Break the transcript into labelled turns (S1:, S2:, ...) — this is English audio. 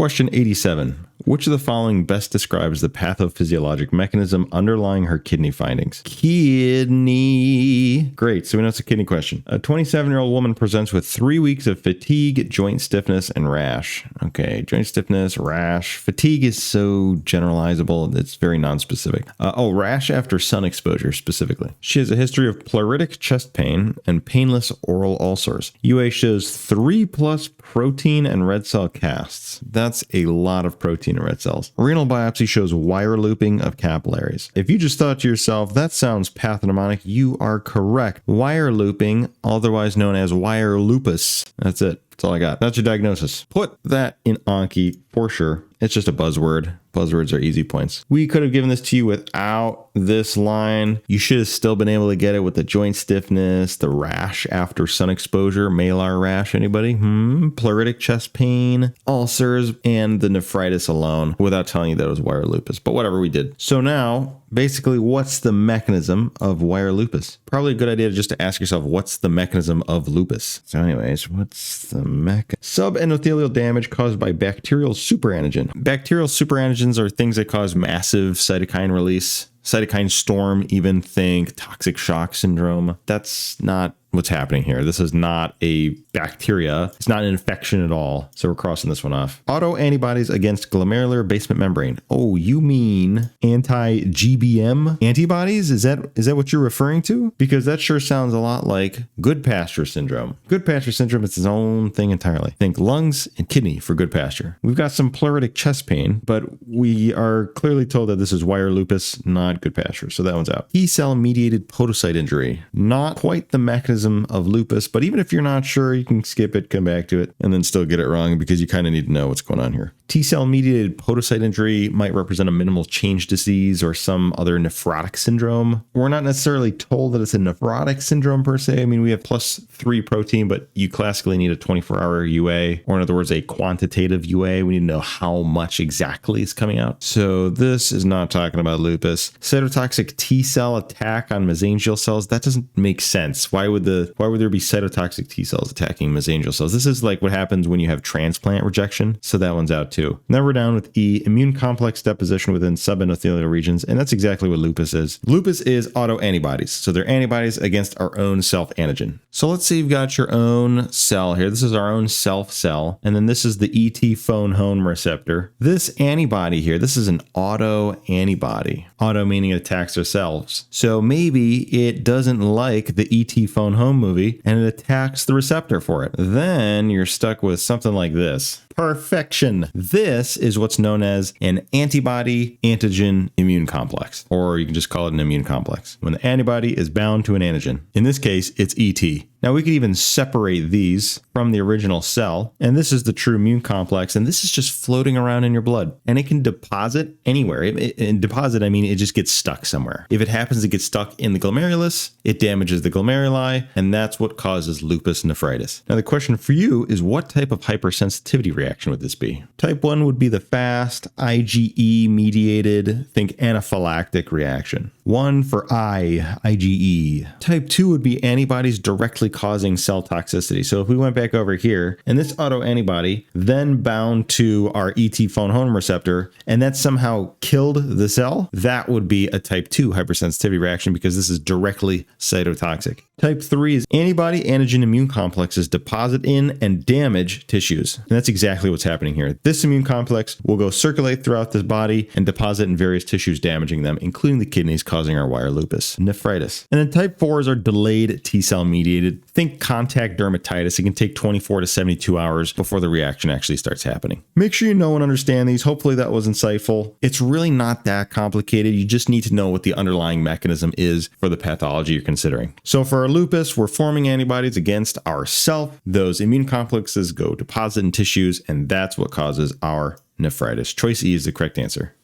S1: Question 87. Which of the following best describes the pathophysiologic mechanism underlying her kidney findings? Kidney. Great, so we know it's a kidney question. A 27-year-old woman presents with 3 weeks of fatigue, joint stiffness, and rash. Okay, joint stiffness, rash. Fatigue is so generalizable, it's very nonspecific. Rash after sun exposure specifically. She has a history of pleuritic chest pain and painless oral ulcers. UA shows 3+ protein and red cell casts. That's a lot of protein and red cells. Renal biopsy shows wire looping of capillaries. If you just thought to yourself, that sounds pathognomonic, you are correct. Wire looping, otherwise known as wire lupus. That's it. That's all I got. That's your diagnosis. Put that in Anki for sure. It's just a buzzword. Buzzwords are easy points. We could have given this to you without this line. You should have still been able to get it with the joint stiffness, the rash after sun exposure, malar rash. Anybody? Pleuritic chest pain, ulcers, and the nephritis alone without telling you that it was wire lupus. But whatever, we did. So now, basically, what's the mechanism of wire lupus? Probably a good idea just to ask yourself, what's the mechanism of lupus? So anyways, what's the mechanism? Subendothelial damage caused by bacterial superantigen. Bacterial superantigens are things that cause massive cytokine release, cytokine storm, even think toxic shock syndrome. That's not what's happening here. This is not a bacteria. It's not an infection at all. So we're crossing this one off. Autoantibodies against glomerular basement membrane. Oh, you mean anti-GBM antibodies? Is that what you're referring to? Because that sure sounds a lot like Goodpasture syndrome. Goodpasture syndrome is its own thing entirely. Think lungs and kidney for Goodpasture. We've got some pleuritic chest pain, but we are clearly told that this is wire lupus, not Goodpasture. So that one's out. T-cell mediated podocyte injury. Not quite the mechanism of lupus, but even if you're not sure, you can skip it, come back to it, and then still get it wrong because you kind of need to know what's going on here. T-cell mediated podocyte injury might represent a minimal change disease or some other nephrotic syndrome. We're not necessarily told that it's a nephrotic syndrome per se. I mean, we have +3 protein, but you classically need a 24-hour UA, or in other words, a quantitative UA. We need to know how much exactly is coming out. So this is not talking about lupus. Cytotoxic T-cell attack on mesangial cells. That doesn't make sense. Why would there be cytotoxic T cells attacking mesangial cells? This is like what happens when you have transplant rejection. So that one's out too. Now we're down with E, immune complex deposition within subendothelial regions. And that's exactly what lupus is. Lupus is autoantibodies. So they're antibodies against our own self-antigen. So let's say you've got your own cell here. This is our own self cell. And then this is the ET phone home receptor. This antibody here, this is an autoantibody. Auto meaning it attacks our cells. So maybe it doesn't like the ET phone home movie and it attacks the receptor for it. Then you're stuck with something like this. Perfection. This is what's known as an antibody antigen immune complex, or you can just call it an immune complex. When the antibody is bound to an antigen. In this case, it's ET. Now we could even separate these from the original cell, and this is the true immune complex, and this is just floating around in your blood, and it can deposit anywhere. In deposit, I mean it just gets stuck somewhere. If it happens to get stuck in the glomerulus, it damages the glomeruli, and that's what causes lupus nephritis. Now the question for you is, what type of hypersensitivity reaction would this be? Type 1 would be the fast IgE mediated, think anaphylactic reaction. 1 for IgE. Type 2 would be antibodies directly causing cell toxicity. So if we went back over here and this autoantibody then bound to our ET phone home receptor and that somehow killed the cell, that would be a type 2 hypersensitivity reaction because this is directly cytotoxic. Type 3 is antibody antigen immune complexes deposit in and damage tissues. And that's exactly what's happening here. This immune complex will go circulate throughout the body and deposit in various tissues, damaging them, including the kidneys, causing our wire lupus, nephritis. And then type 4s are delayed T-cell mediated. Think contact dermatitis. It can take 24 to 72 hours before the reaction actually starts happening. Make sure you know and understand these. Hopefully that was insightful. It's really not that complicated. You just need to know what the underlying mechanism is for the pathology you're considering. So for our lupus, we're forming antibodies against ourself. Those immune complexes go deposit in tissues, and that's what causes our nephritis. Choice E is the correct answer.